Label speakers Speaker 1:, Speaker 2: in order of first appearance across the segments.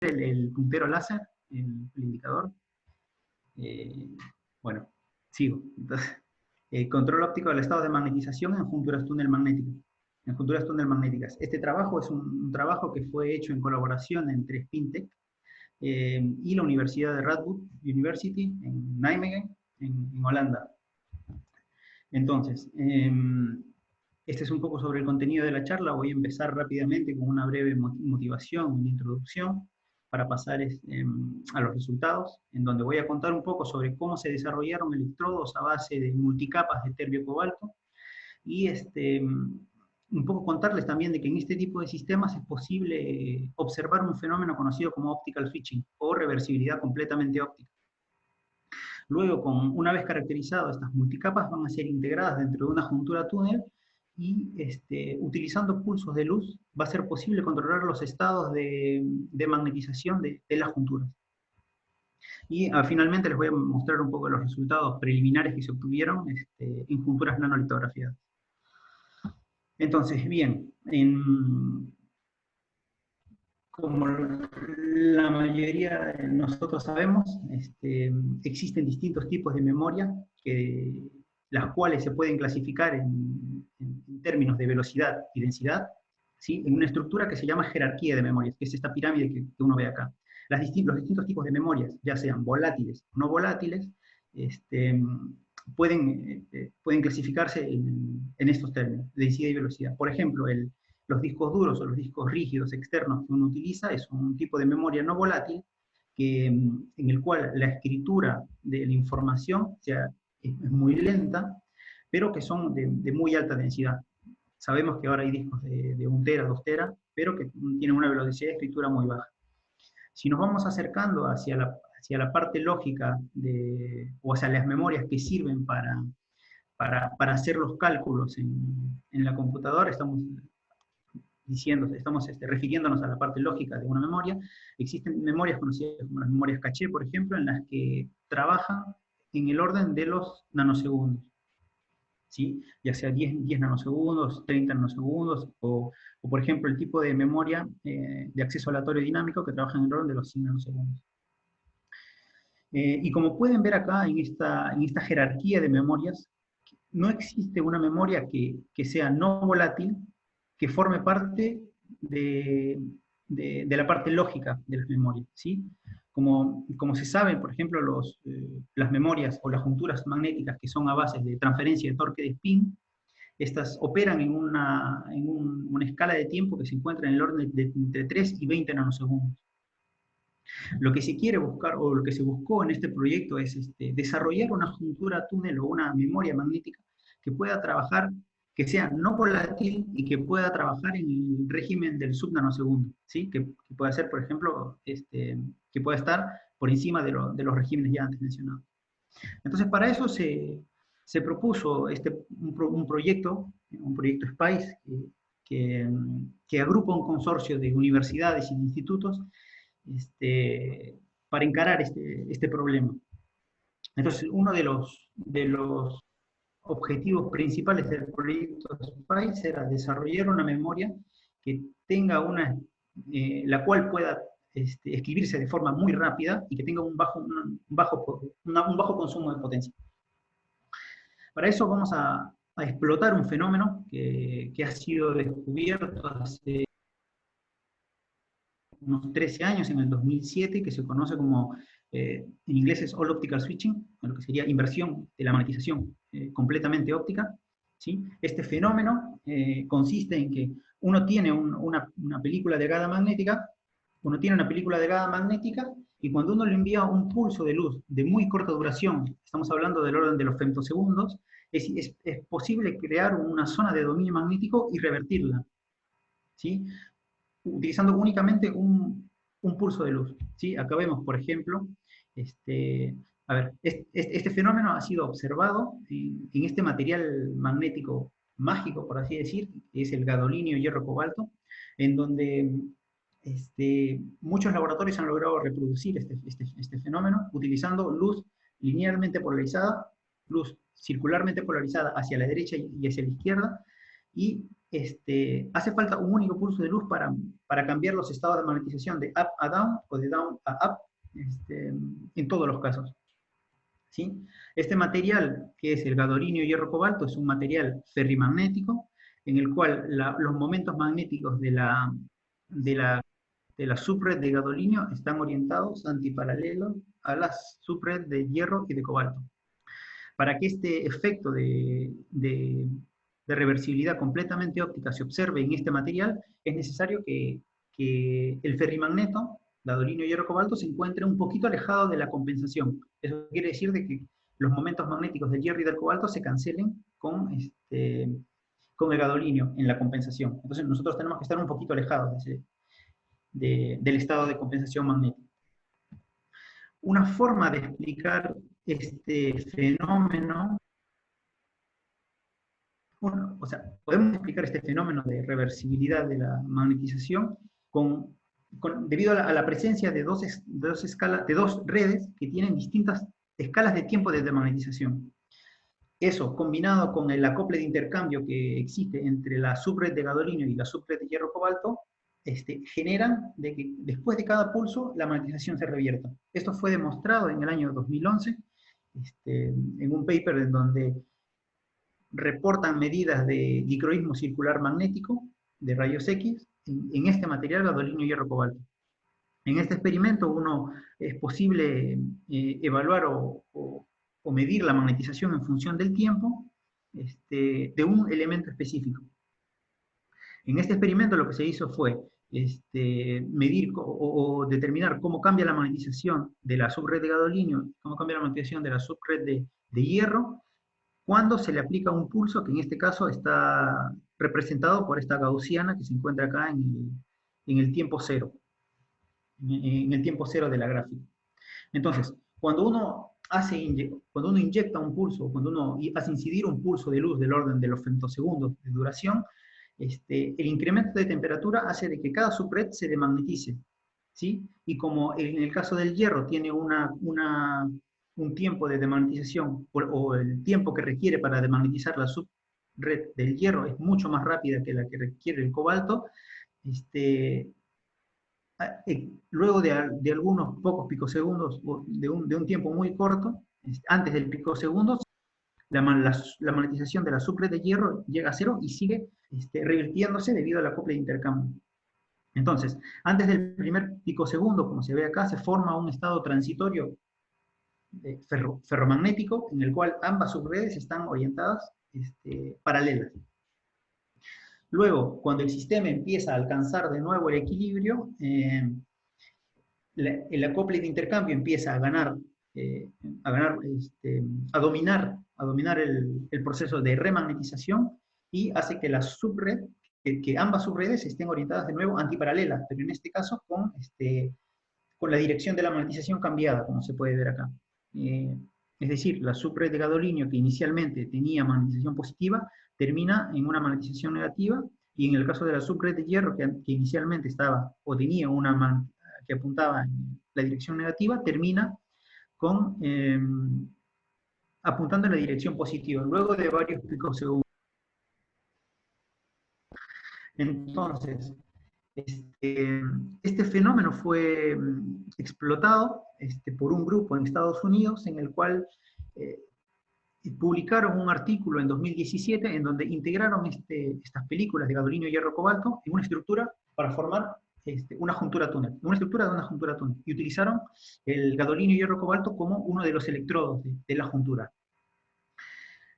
Speaker 1: el puntero láser, el indicador. Bueno, sigo. Entonces, control óptico del estado de magnetización en junturas túnel magnéticas. En junturas túnel magnéticas. Este trabajo es un trabajo que fue hecho en colaboración entre Spintec y la Universidad de Radboud University en Nijmegen, en Holanda. Entonces, este es un poco sobre el contenido de la charla. Voy a empezar rápidamente con una breve motivación, una introducción, para pasar a los resultados, en donde voy a contar un poco sobre cómo se desarrollaron electrodos a base de multicapas de terbio cobalto, y un poco contarles también de que en este tipo de sistemas es posible observar un fenómeno conocido como optical switching, o reversibilidad completamente óptica. Luego, una vez caracterizadas estas multicapas, van a ser integradas dentro de una juntura túnel, y utilizando pulsos de luz va a ser posible controlar los estados de magnetización de las junturas. Y finalmente les voy a mostrar un poco los resultados preliminares que se obtuvieron en junturas nanolitografiadas. Entonces, bien, como la mayoría de nosotros sabemos, existen distintos tipos de memoria, las cuales se pueden clasificar en términos de velocidad y densidad, ¿sí? En una estructura que se llama jerarquía de memorias, que es esta pirámide que uno ve acá. Los distintos tipos de memorias, ya sean volátiles o no volátiles, pueden clasificarse en estos términos, densidad y velocidad. Por ejemplo, los discos duros o los discos rígidos externos que uno utiliza es un tipo de memoria no volátil, en el cual la escritura de la información es muy lenta, pero que son de muy alta densidad. Sabemos que ahora hay discos de 1 tera, 2 tera, pero que tienen una velocidad de escritura muy baja. Si nos vamos acercando hacia la parte lógica, o hacia las memorias que sirven para hacer los cálculos en la computadora, estamos refiriéndonos a la parte lógica de una memoria. Existen memorias conocidas como las memorias caché, por ejemplo, en las que trabajan en el orden de los nanosegundos, ¿sí? Ya sea 10 nanosegundos, 30 nanosegundos, o por ejemplo el tipo de memoria de acceso aleatorio dinámico, que trabaja en el orden de los 100 nanosegundos. Y como pueden ver acá en esta jerarquía de memorias, no existe una memoria que sea no volátil, que forme parte de la parte lógica de las memorias, ¿sí? Como se sabe, por ejemplo, las memorias o las junturas magnéticas que son a base de transferencia de torque de spin, estas operan en una escala de tiempo que se encuentra en el orden de entre 3 y 20 nanosegundos. Lo que se quiere buscar, o lo que se buscó en este proyecto, es desarrollar una juntura túnel o una memoria magnética que pueda trabajar, que sea no volátil y que pueda trabajar en el régimen del subnanosegundo, ¿sí? Que pueda ser, por ejemplo, que pueda estar por encima de los regímenes ya antes mencionados. Entonces, para eso se propuso un proyecto SPICE, que agrupa un consorcio de universidades y de institutos para encarar este problema. Entonces, uno de los objetivos principales del proyecto SPICE era desarrollar una memoria que tenga la cual pueda escribirse de forma muy rápida y que tenga un bajo consumo de potencia. Para eso vamos a explotar un fenómeno que ha sido descubierto hace unos 13 años, en el 2007, que se conoce como, en inglés es All Optical Switching, lo que sería inversión de la magnetización completamente óptica, ¿sí? Este fenómeno consiste en que uno tiene una película delgada magnética, y cuando uno le envía un pulso de luz de muy corta duración, estamos hablando del orden de los femtosegundos, es posible crear una zona de dominio magnético y revertirla, ¿sí? Utilizando únicamente un pulso de luz, ¿sí? Acá vemos, por ejemplo, este fenómeno ha sido observado en este material magnético mágico, por así decir, que es el gadolinio hierro cobalto, en donde muchos laboratorios han logrado reproducir este fenómeno utilizando luz linealmente polarizada, luz circularmente polarizada hacia la derecha y hacia la izquierda, y hace falta un único pulso de luz para cambiar los estados de magnetización de up a down o de down a up, en todos los casos. ¿Sí? Este material, que es el gadolinio hierro cobalto, es un material ferrimagnético en el cual los momentos magnéticos de la subred de gadolinio están orientados antiparalelos a la subred de hierro y de cobalto. Para que este efecto de reversibilidad completamente óptica se observe en este material, es necesario que el ferrimagneto, gadolinio hierro cobalto, se encuentre un poquito alejado de la compensación. Eso quiere decir de que los momentos magnéticos del hierro y del cobalto se cancelen con el gadolinio en la compensación. Entonces nosotros tenemos que estar un poquito alejados del estado de compensación magnética. Una forma de explicar este fenómeno, o sea, podemos explicar este fenómeno de reversibilidad de la magnetización debido a la presencia de dos redes que tienen distintas escalas de tiempo de demagnetización. Eso, combinado con el acople de intercambio que existe entre la subred de gadolinio y la subred de hierro cobalto, generan de que después de cada pulso la magnetización se revierta. Esto fue demostrado en el año 2011, en un paper en donde reportan medidas de dicroísmo circular magnético de rayos X en este material gadolinio hierro cobalto. En este experimento es posible evaluar o medir la magnetización en función del tiempo de un elemento específico. En este experimento lo que se hizo fue medir o determinar cómo cambia la magnetización de la subred de gadolinio, cómo cambia la magnetización de la subred de hierro, cuando se le aplica un pulso, que en este caso está representado por esta gaussiana que se encuentra acá en el tiempo cero, en el tiempo cero de la gráfica. Entonces, cuando uno inyecta un pulso, cuando uno hace incidir un pulso de luz del orden de los femtosegundos de duración, el incremento de temperatura hace de que cada subred se demagnetice, ¿sí? Y como en el caso del hierro tiene un tiempo de demagnetización, o el tiempo que requiere para demagnetizar la subred del hierro es mucho más rápida que la que requiere el cobalto, luego de algunos pocos picosegundos, o de un tiempo muy corto, antes del picosegundo, la magnetización de la subred de hierro llega a cero y sigue revirtiéndose debido al acople de intercambio. Entonces, antes del primer picosegundo, como se ve acá, se forma un estado transitorio ferromagnético en el cual ambas subredes están orientadas paralelas. Luego, cuando el sistema empieza a alcanzar de nuevo el equilibrio, el acople de intercambio empieza a dominar el proceso de remagnetización y hace que la subred, que ambas subredes estén orientadas de nuevo antiparalelas, pero en este caso con la dirección de la magnetización cambiada, como se puede ver acá. Es decir, la subred de gadolinio que inicialmente tenía magnetización positiva, termina en una magnetización negativa, y en el caso de la subred de hierro que inicialmente estaba o tenía que apuntaba en la dirección negativa, termina apuntando en la dirección positiva, luego de varios picosegundos. Entonces, este fenómeno fue explotado por un grupo en Estados Unidos en el cual publicaron un artículo en 2017 en donde integraron estas películas de gadolinio y hierro cobalto en una estructura para formar una juntura túnel, una estructura de una juntura túnel, y utilizaron el gadolinio y hierro cobalto como uno de los electrodos de la juntura.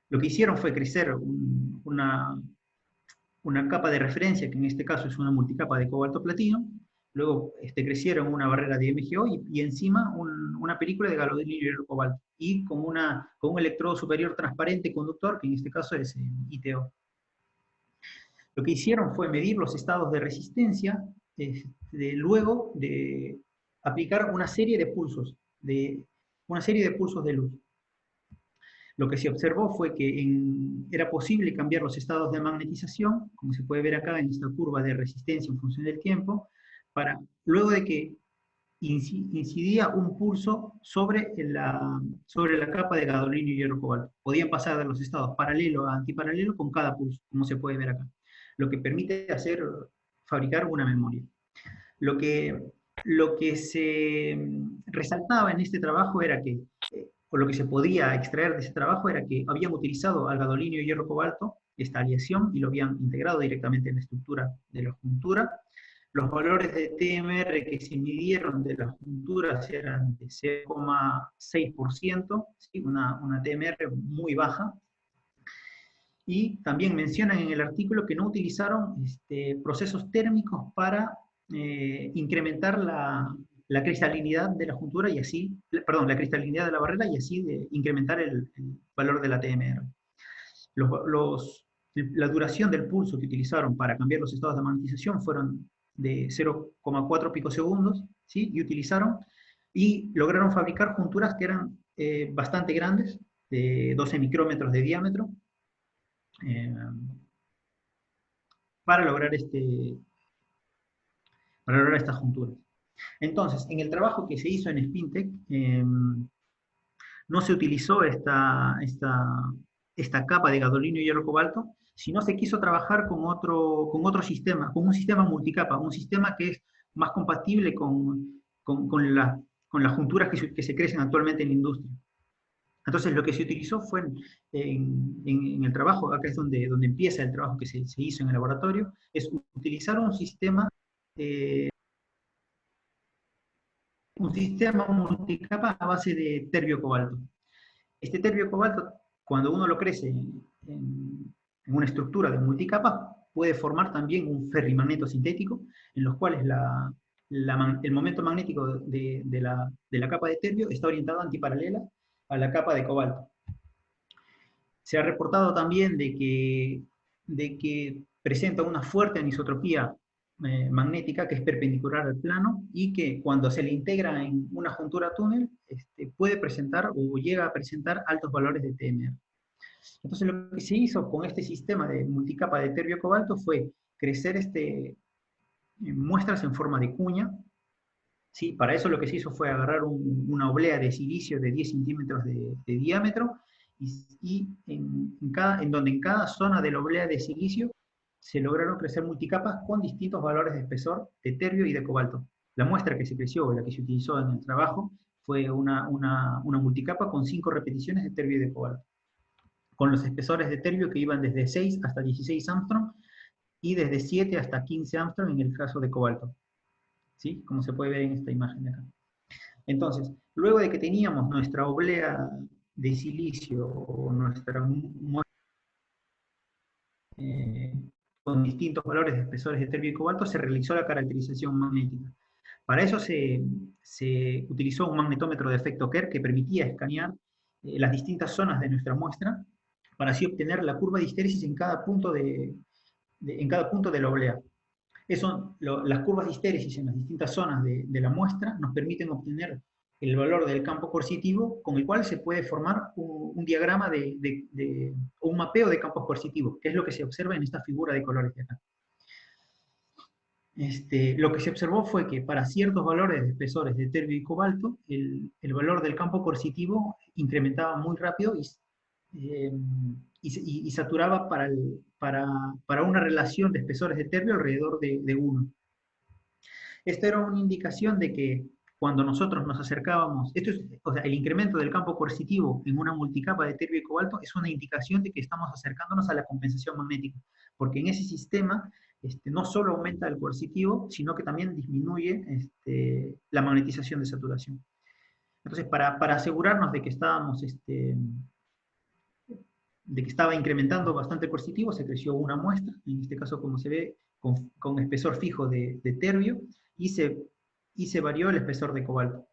Speaker 1: Lo que hicieron fue crecer una capa de referencia, que en este caso es una multicapa de cobalto platino, luego crecieron una barrera de MgO y encima una película de gadolinio y hierro cobalto, y con un electrodo superior transparente conductor, que en este caso es el ITO. Lo que hicieron fue medir los estados de resistencia luego de aplicar una serie de pulsos de luz. Lo que se observó fue que era posible cambiar los estados de magnetización, como se puede ver acá en esta curva de resistencia en función del tiempo, luego de que incidía un pulso sobre la capa de gadolinio y hierro cobalto. Podían pasar de los estados paralelo a antiparalelo con cada pulso, como se puede ver acá, lo que permite fabricar una memoria. Lo que se resaltaba en este trabajo era que, o lo que se podía extraer de ese trabajo, era que habían utilizado al gadolinio y hierro cobalto, esta aleación, y lo habían integrado directamente en la estructura de la juntura. Los valores de TMR que se midieron de las junturas eran de 0,6%, ¿sí? una TMR muy baja. Y también mencionan en el artículo que no utilizaron procesos térmicos para incrementar la cristalinidad de la juntura y así, perdón, la cristalinidad de la barrera y así incrementar el valor de la TMR. La duración del pulso que utilizaron para cambiar los estados de magnetización fueron de 0,4 picosegundos, ¿sí? Y lograron fabricar junturas que eran bastante grandes, de 12 micrómetros de diámetro, para lograr estas junturas. Entonces, en el trabajo que se hizo en Spintec, no se utilizó esta capa de gadolinio y hierro cobalto, sino se quiso trabajar con otro sistema, con un sistema multicapa, un sistema que es más compatible con las junturas que se crecen actualmente en la industria. Entonces, lo que se utilizó fue en el trabajo, acá es donde empieza el trabajo que se hizo en el laboratorio, es utilizar un sistema multicapa a base de terbio cobalto. Este terbio cobalto, cuando uno lo crece en una estructura de multicapa, puede formar también un ferrimagneto sintético, en los cuales el momento magnético de la capa de terbio está orientado antiparalela a la capa de cobalto. Se ha reportado también de que presenta una fuerte anisotropía magnética que es perpendicular al plano y que cuando se le integra en una juntura túnel puede presentar o llega a presentar altos valores de TMR. Entonces lo que se hizo con este sistema de multicapa de terbio cobalto fue crecer muestras en forma de cuña. ¿Sí? Para eso lo que se hizo fue agarrar una oblea de silicio de 10 centímetros de diámetro y en donde en cada zona de la oblea de silicio se lograron crecer multicapas con distintos valores de espesor de terbio y de cobalto. La muestra que se creció, la que se utilizó en el trabajo, fue una multicapa con 5 repeticiones de terbio y de cobalto, con los espesores de terbio que iban desde 6 hasta 16 Armstrong y desde 7 hasta 15 Armstrong en el caso de cobalto. ¿Sí? Como se puede ver en esta imagen de acá. Entonces, luego de que teníamos nuestra oblea de silicio o nuestra muestra con distintos valores de espesores de terbio y cobalto, se realizó la caracterización magnética. Para eso se utilizó un magnetómetro de efecto Kerr que permitía escanear las distintas zonas de nuestra muestra para así obtener la curva de histéresis en cada punto de la oblea. Las curvas de histéresis en las distintas zonas de la muestra nos permiten obtener el valor del campo coercitivo con el cual se puede formar un diagrama o un mapeo de campos coercitivos, que es lo que se observa en esta figura de colores de acá. Lo que se observó fue que para ciertos valores de espesores de terbio y cobalto, el valor del campo coercitivo incrementaba muy rápido y saturaba para una relación de espesores de terbio alrededor de 1. Esto era una indicación de que cuando nosotros nos acercábamos, o sea, el incremento del campo coercitivo en una multicapa de terbio y cobalto es una indicación de que estamos acercándonos a la compensación magnética, porque en ese sistema no solo aumenta el coercitivo, sino que también disminuye la magnetización de saturación. Entonces, para asegurarnos de que estaba incrementando bastante el coercitivo, se creció una muestra, en este caso como se ve, con espesor fijo de terbio, y se varió el espesor de cobalto.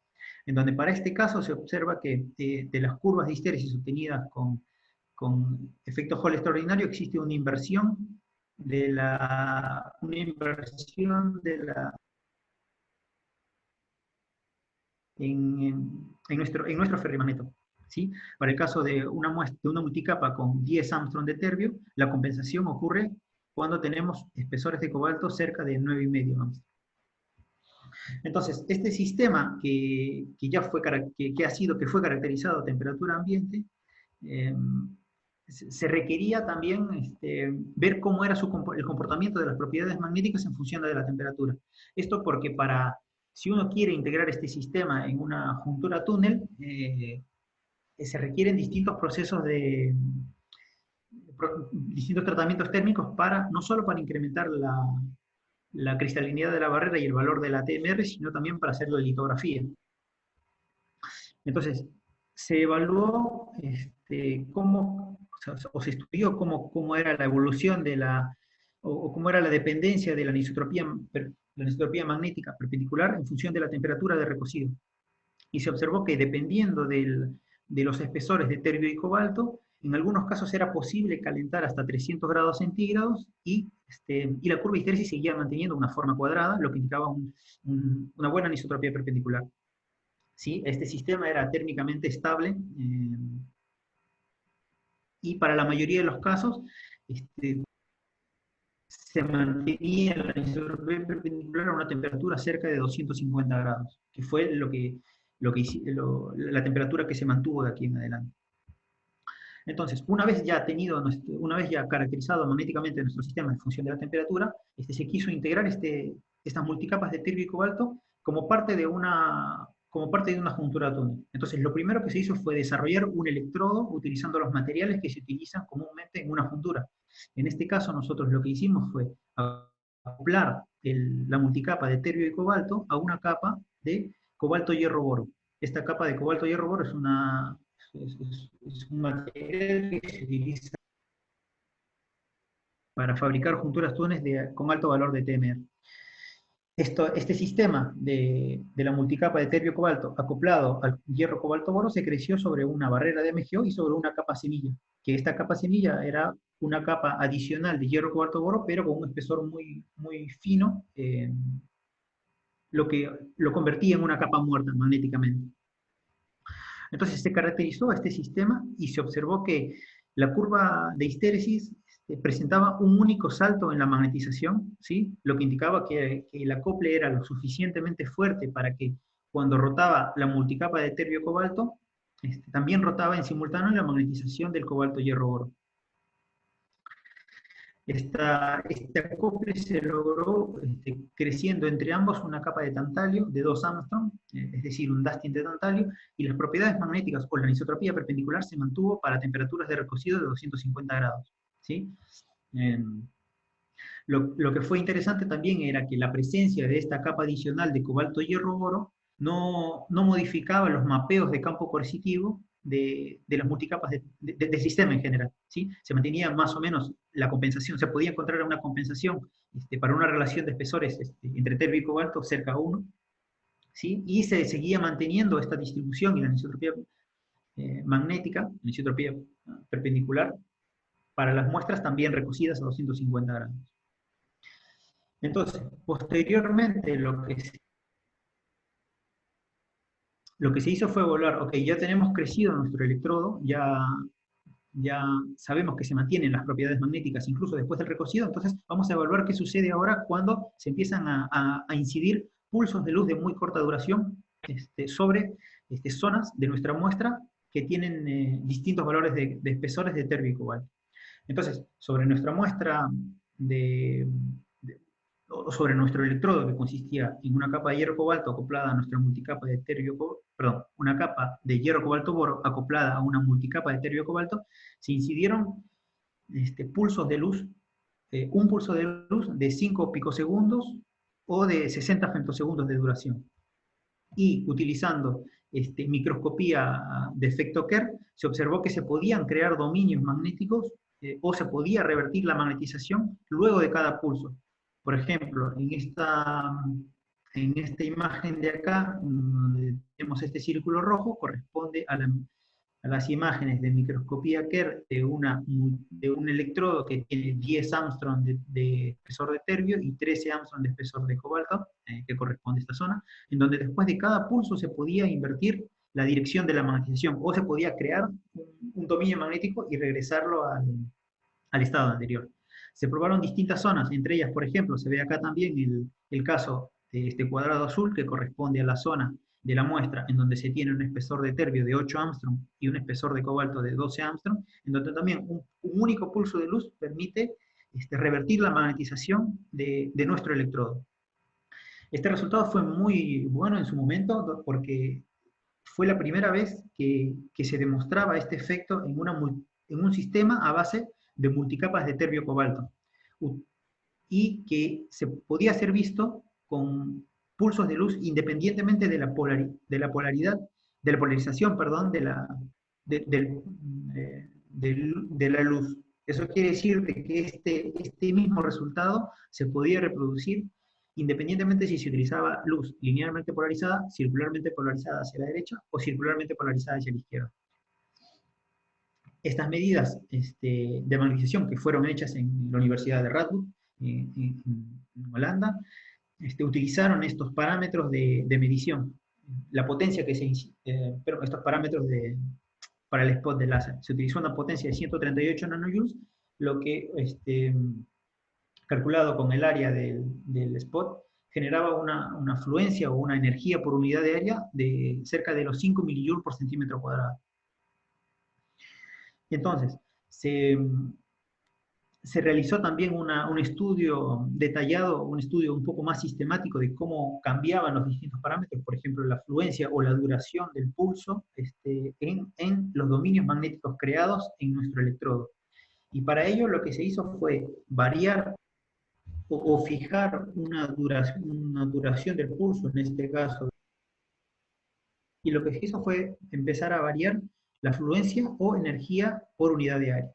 Speaker 1: En donde para este caso se observa que de las curvas de histéresis obtenidas con efecto Hall extraordinario existe una inversión en nuestro ferrimagneto. ¿Sí? Para el caso de una multicapa con 10 Armstrong de terbio, la compensación ocurre cuando tenemos espesores de cobalto cerca de 9,5 Armstrong. Entonces, este sistema que fue caracterizado a temperatura ambiente, eh, se requería también ver cómo era el comportamiento de las propiedades magnéticas en función de la temperatura. Esto porque si uno quiere integrar este sistema en una juntura túnel, se requieren distintos procesos distintos tratamientos térmicos no solo para incrementar la cristalinidad de la barrera y el valor de la TMR, sino también para hacerlo en litografía. Entonces, se evaluó o se estudió cómo era la evolución o cómo era la dependencia de la anisotropía magnética perpendicular en función de la temperatura de recocido. Y se observó que dependiendo de los espesores de terbio y cobalto, en algunos casos era posible calentar hasta 300 grados centígrados y la curva de histéresis seguía manteniendo una forma cuadrada, lo que indicaba una buena anisotropía perpendicular. ¿Sí? Este sistema era térmicamente estable y para la mayoría de los casos se mantenía la anisotropía perpendicular a una temperatura cerca de 250 grados, que fue la temperatura que se mantuvo de aquí en adelante. Entonces, una vez ya caracterizado magnéticamente nuestro sistema en función de la temperatura, se quiso integrar estas multicapas de terbio y cobalto como parte de una juntura túnel. Entonces, lo primero que se hizo fue desarrollar un electrodo utilizando los materiales que se utilizan comúnmente en una juntura. En este caso, nosotros lo que hicimos fue acoplar la multicapa de terbio y cobalto a una capa de cobalto-hierro-boro. Esta capa de cobalto-hierro-boro es un material que se utiliza para fabricar junturas túneles con alto valor de TMR. Este sistema de la multicapa de terbio-cobalto acoplado al hierro-cobalto-boro se creció sobre una barrera de MgO y sobre una capa semilla, que esta capa semilla era una capa adicional de hierro-cobalto-boro, pero con un espesor muy, muy fino, lo que lo convertía en una capa muerta magnéticamente. Entonces se caracterizó este sistema y se observó que la curva de histéresis presentaba un único salto en la magnetización, ¿sí? Lo que indicaba que el acople era lo suficientemente fuerte para que cuando rotaba la multicapa de terbio-cobalto, también rotaba en simultáneo la magnetización del cobalto-hierro-oro. Este acople se logró creciendo entre ambos una capa de tantalio de 2 Armstrong, es decir, un dusting de tantalio, y las propiedades magnéticas o la anisotropía perpendicular se mantuvo para temperaturas de recocido de 250 grados. ¿Sí? Lo que fue interesante también era que la presencia de esta capa adicional de cobalto-hierro-boro no modificaba los mapeos de campo coercitivo de las multicapas del sistema en general. ¿Sí? Se mantenía más o menos la compensación, se podía encontrar una compensación para una relación de espesores entre terbio y cobalto cerca a 1, ¿sí? Y se seguía manteniendo esta distribución y la anisotropía magnética, la anisotropía perpendicular, para las muestras también recocidas a 250 grados. Entonces, posteriormente lo que se hizo fue evaluar, ok, ya tenemos crecido nuestro electrodo, ya sabemos que se mantienen las propiedades magnéticas incluso después del recocido, entonces vamos a evaluar qué sucede ahora cuando se empiezan a incidir pulsos de luz de muy corta duración sobre zonas de nuestra muestra que tienen distintos valores de espesores de terbio y cobalto. Entonces, sobre nuestra muestra o sobre nuestro electrodo, que consistía en una capa de hierro cobalto acoplada a nuestra multicapa de una capa de hierro cobalto boro acoplada a una multicapa de terbio cobalto, se incidieron pulsos de luz, un pulso de luz de 5 picosegundos o de 60 femtosegundos de duración. Y utilizando microscopía de efecto Kerr, se observó que se podían crear dominios magnéticos o se podía revertir la magnetización luego de cada pulso. Por ejemplo, en esta imagen de acá, tenemos este círculo rojo, corresponde a las imágenes de microscopía Kerr de un electrodo que tiene 10 Armstrong de espesor de terbio y 13 Armstrong de espesor de cobalto, que corresponde a esta zona, en donde después de cada pulso se podía invertir la dirección de la magnetización, o se podía crear un dominio magnético y regresarlo al estado anterior. Se probaron distintas zonas, entre ellas, por ejemplo, se ve acá también el caso este cuadrado azul que corresponde a la zona de la muestra en donde se tiene un espesor de terbio de 8 Armstrong y un espesor de cobalto de 12 Armstrong, en donde también un único pulso de luz permite revertir la magnetización de nuestro electrodo. Este resultado fue muy bueno en su momento porque fue la primera vez que se demostraba este efecto en un sistema a base de multicapas de terbio cobalto y que se podía ser visto con pulsos de luz independientemente de la polarización, perdón, de la luz. Eso quiere decir que este mismo resultado se podía reproducir independientemente si se utilizaba luz linealmente polarizada, circularmente polarizada hacia la derecha o circularmente polarizada hacia la izquierda. Estas medidas de magnetización que fueron hechas en la Universidad de Radboud, en Holanda, utilizaron estos parámetros de medición. La potencia que pero estos parámetros para el spot de láser. Se utilizó una potencia de 138 nanojoules, lo que calculado con el área del spot, generaba una fluencia o una energía por unidad de área de cerca de los 5 milijoules por centímetro cuadrado. Entonces, se realizó también un estudio detallado, un estudio un poco más sistemático de cómo cambiaban los distintos parámetros, por ejemplo, la fluencia o la duración del pulso en los dominios magnéticos creados en nuestro electrodo. Y para ello lo que se hizo fue variar o fijar una duración del pulso, en este caso. Y lo que se hizo fue empezar a variar la fluencia o energía por unidad de área.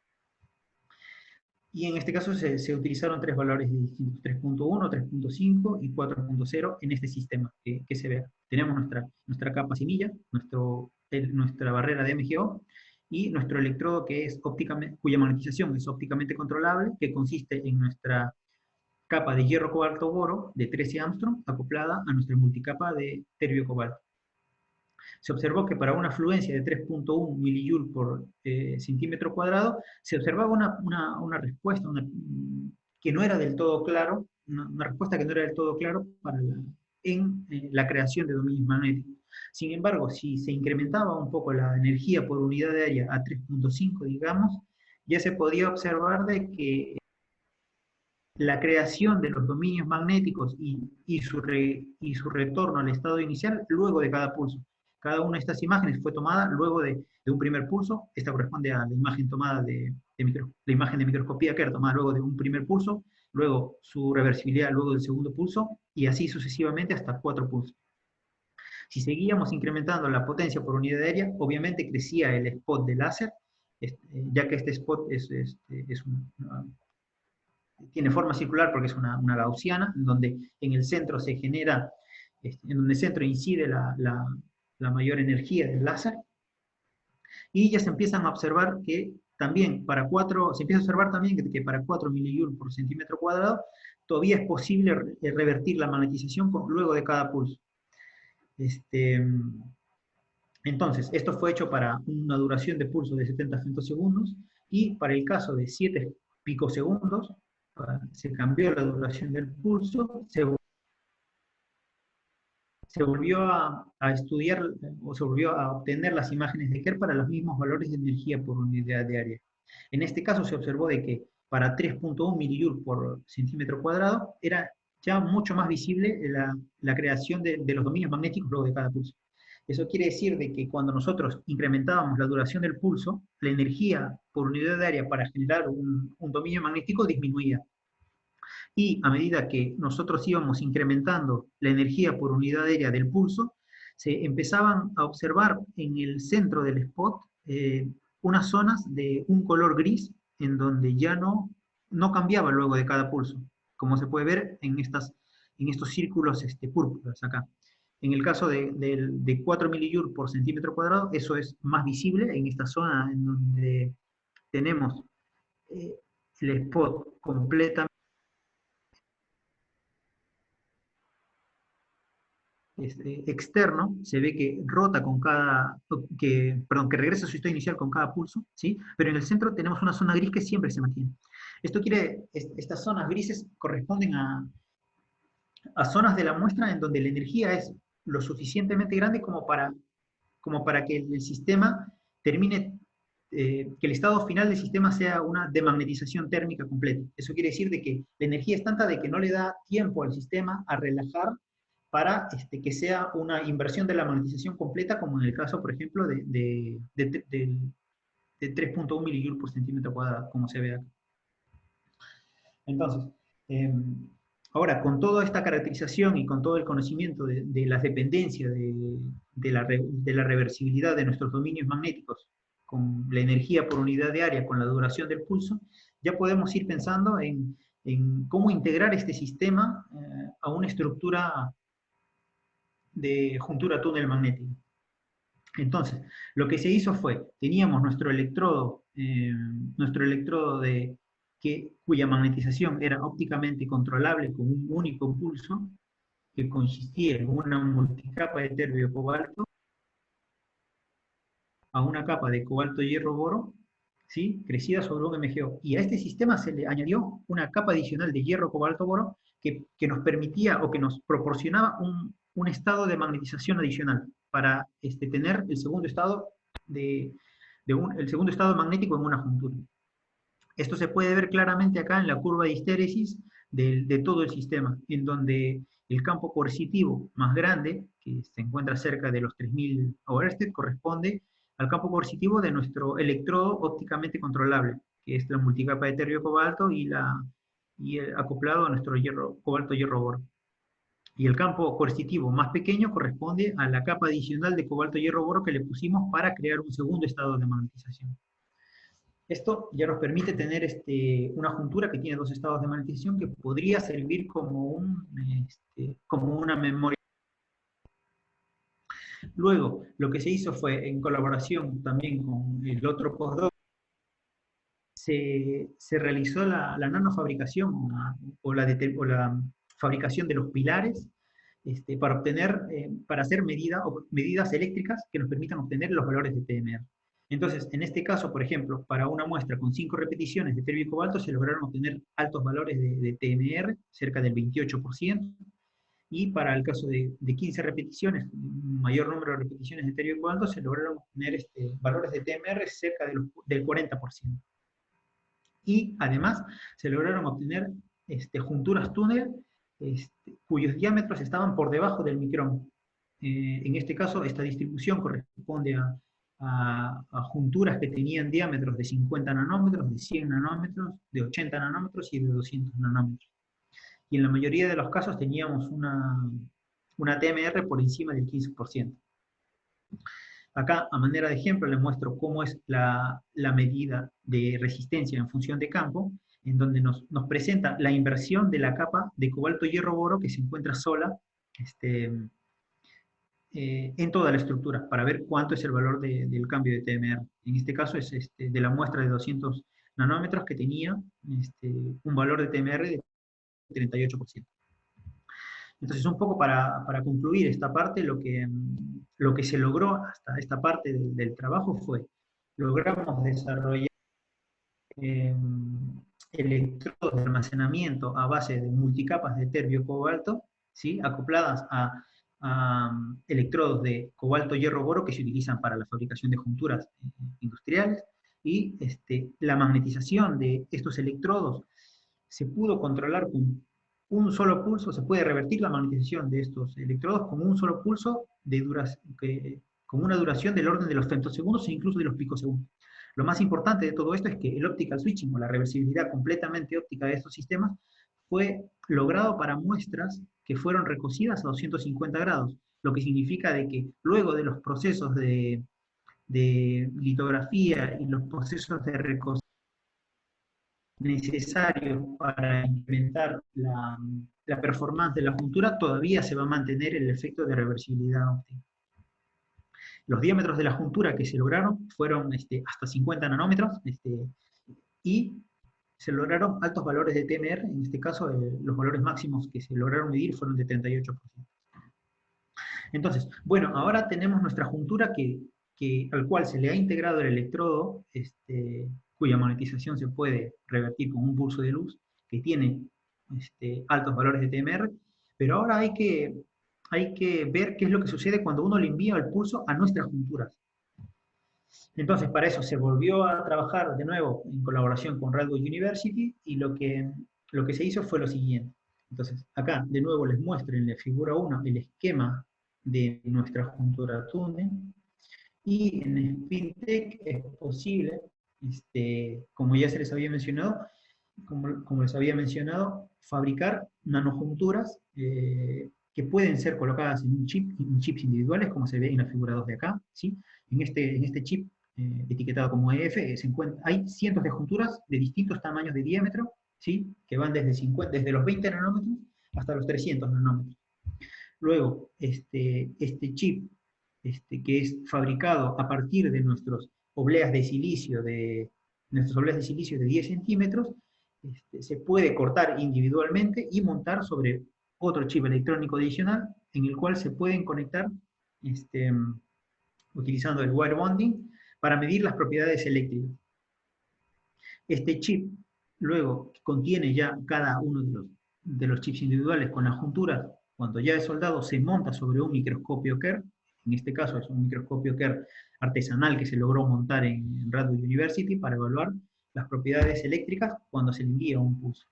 Speaker 1: Y en este caso se utilizaron tres valores distintos, 3.1, 3.5 y 4.0 en este sistema que se ve. Tenemos nuestra capa semilla, nuestra barrera de MGO, y nuestro electrodo cuya magnetización es ópticamente controlable, que consiste en nuestra capa de hierro cobalto boro de 13 Armstrong acoplada a nuestra multicapa de terbio cobalto. Se observó que para una fluencia de 3.1 milijoule por centímetro cuadrado se observaba una respuesta que no era del todo claro, una respuesta que no era del todo claro en la creación de dominios magnéticos. Sin embargo, si se incrementaba un poco la energía por unidad de área a 3.5, digamos, ya se podía observar de que la creación de los dominios magnéticos y su retorno al estado inicial luego de cada pulso. Cada una de estas imágenes fue tomada luego de un primer pulso. Esta corresponde a la imagen tomada la imagen de microscopía que era tomada luego de un primer pulso, luego su reversibilidad luego del segundo pulso, y así sucesivamente hasta 4 pulsos. Si seguíamos incrementando la potencia por unidad de área, obviamente crecía el spot de láser, ya que este spot tiene forma circular porque es una gaussiana, en donde en el centro se genera, en donde el centro incide la mayor energía del láser, y ya se empiezan a observar que también se empieza a observar también que para 4 milijoules por centímetro cuadrado todavía es posible revertir la magnetización luego de cada pulso. Entonces, esto fue hecho para una duración de pulso de 70 femtosegundos, y para el caso de 7 picosegundos, se cambió la duración del pulso, se volvió a estudiar o se volvió a obtener las imágenes de Kerr para los mismos valores de energía por unidad de área. En este caso se observó de que para 3.1 milijoules por centímetro cuadrado era ya mucho más visible la creación de los dominios magnéticos luego de cada pulso. Eso quiere decir de que cuando nosotros incrementábamos la duración del pulso, la energía por unidad de área para generar un dominio magnético disminuía. Y a medida que nosotros íbamos incrementando la energía por unidad de área del pulso, se empezaban a observar en el centro del spot unas zonas de un color gris en donde ya no cambiaba luego de cada pulso, como se puede ver en estos círculos púrpuras acá. En el caso de 4 milijoules por centímetro cuadrado, eso es más visible en esta zona en donde tenemos el spot completamente externo, se ve que rota que regresa a su estado inicial con cada pulso, ¿sí? Pero en el centro tenemos una zona gris que siempre se mantiene. Estas zonas grises corresponden a zonas de la muestra en donde la energía es lo suficientemente grande como para que el sistema termine, que el estado final del sistema sea una demagnetización térmica completa. Eso quiere decir de que la energía es tanta de que no le da tiempo al sistema a relajar para que sea una inversión de la magnetización completa, como en el caso, por ejemplo, de 3.1 milijoules por centímetro cuadrado, como se ve acá. Entonces, eh, ahora, con toda esta caracterización y con todo el conocimiento de las dependencias de la reversibilidad de nuestros dominios magnéticos, con la energía por unidad de área, con la duración del pulso, ya podemos ir pensando en cómo integrar este sistema a una estructura de juntura túnel magnético. Entonces, lo que se hizo fue, teníamos nuestro electrodo cuya magnetización era ópticamente controlable con un único pulso, que consistía en una multicapa de terbio cobalto a una capa de cobalto hierro boro, ¿sí? Crecida sobre un MgO. Y a este sistema se le añadió una capa adicional de hierro cobalto boro que nos permitía o que nos proporcionaba un estado de magnetización adicional para tener el segundo estado el segundo estado magnético en una juntura. Esto se puede ver claramente acá en la curva de histéresis de todo el sistema, en donde el campo coercitivo más grande, que se encuentra cerca de los 3000 Oersted, corresponde al campo coercitivo de nuestro electrodo ópticamente controlable, que es la multicapa de terbio cobalto y el acoplado a nuestro cobalto hierro boro. Y el campo coercitivo más pequeño corresponde a la capa adicional de cobalto hierro boro que le pusimos para crear un segundo estado de magnetización. Esto ya nos permite tener una juntura que tiene dos estados de magnetización que podría servir como una memoria. Luego, lo que se hizo fue, en colaboración también con el otro postdoc, se realizó la nanofabricación o la fabricación de los pilares para hacer medidas eléctricas que nos permitan obtener los valores de TMR. Entonces, en este caso, por ejemplo, para una muestra con 5 repeticiones de terbio y cobalto se lograron obtener altos valores de TMR, cerca del 28%, y para el caso de 15 repeticiones, un mayor número de repeticiones de terbio y cobalto, se lograron obtener valores de TMR cerca del 40%. Y además se lograron obtener junturas túnel cuyos diámetros estaban por debajo del micrón. En este caso, esta distribución corresponde a junturas que tenían diámetros de 50 nanómetros, de 100 nanómetros, de 80 nanómetros y de 200 nanómetros. Y en la mayoría de los casos teníamos una TMR por encima del 15%. Acá, a manera de ejemplo, les muestro cómo es la medida de resistencia en función de campo, en donde nos presenta la inversión de la capa de cobalto hierro boro que se encuentra sola en toda la estructura, para ver cuánto es el valor del cambio de TMR. En este caso es de la muestra de 200 nanómetros que tenía un valor de TMR de 38%. Entonces, un poco para concluir esta parte, lo que se logró hasta esta parte del trabajo fue, logramos desarrollar electrodos de almacenamiento a base de multicapas de terbio cobalto, ¿sí? Acopladas a electrodos de cobalto hierro boro que se utilizan para la fabricación de junturas industriales, y la magnetización de estos electrodos se pudo controlar con un solo pulso. Se puede revertir la magnetización de estos electrodos con un solo pulso con una duración del orden de los femtosegundos e incluso de los picosegundos. Lo más importante de todo esto es que el optical switching, o la reversibilidad completamente óptica de estos sistemas, fue logrado para muestras que fueron recocidas a 250 grados, lo que significa de que luego de los procesos de litografía y los procesos de recocimiento necesarios para implementar la performance de la juntura, todavía se va a mantener el efecto de reversibilidad óptica. Los diámetros de la juntura que se lograron fueron hasta 50 nanómetros, y se lograron altos valores de TMR. En este caso, los valores máximos que se lograron medir fueron de 38%. Entonces, bueno, ahora tenemos nuestra juntura al cual se le ha integrado el electrodo, cuya magnetización se puede revertir con un pulso de luz, que tiene altos valores de TMR, Pero ahora hay que ver qué es lo que sucede cuando uno le envía el pulso a nuestras junturas. Entonces, para eso se volvió a trabajar de nuevo en colaboración con Radboud University y lo que se hizo fue lo siguiente. Entonces, acá de nuevo les muestro en la figura 1 el esquema de nuestra juntura túnel y en SpinTech es posible, como ya se les había mencionado, como les había mencionado, fabricar nanojunturas que pueden ser colocadas en chips individuales, como se ve en la figura 2 de acá, ¿sí? En este chip etiquetado como EF, hay cientos de junturas de distintos tamaños de diámetro, ¿sí? Que van desde los 20 nanómetros hasta los 300 nanómetros. Luego, este chip, que es fabricado a partir de nuestros obleas de silicio de 10 centímetros, se puede cortar individualmente y montar sobre otro chip electrónico adicional en el cual se pueden conectar utilizando el wire bonding para medir las propiedades eléctricas. Este chip luego contiene ya cada uno de los chips individuales con las junturas. Cuando ya es soldado se monta sobre un microscopio Kerr. En este caso es un microscopio Kerr artesanal que se logró montar en Radboud University para evaluar las propiedades eléctricas cuando se le envía un pulso.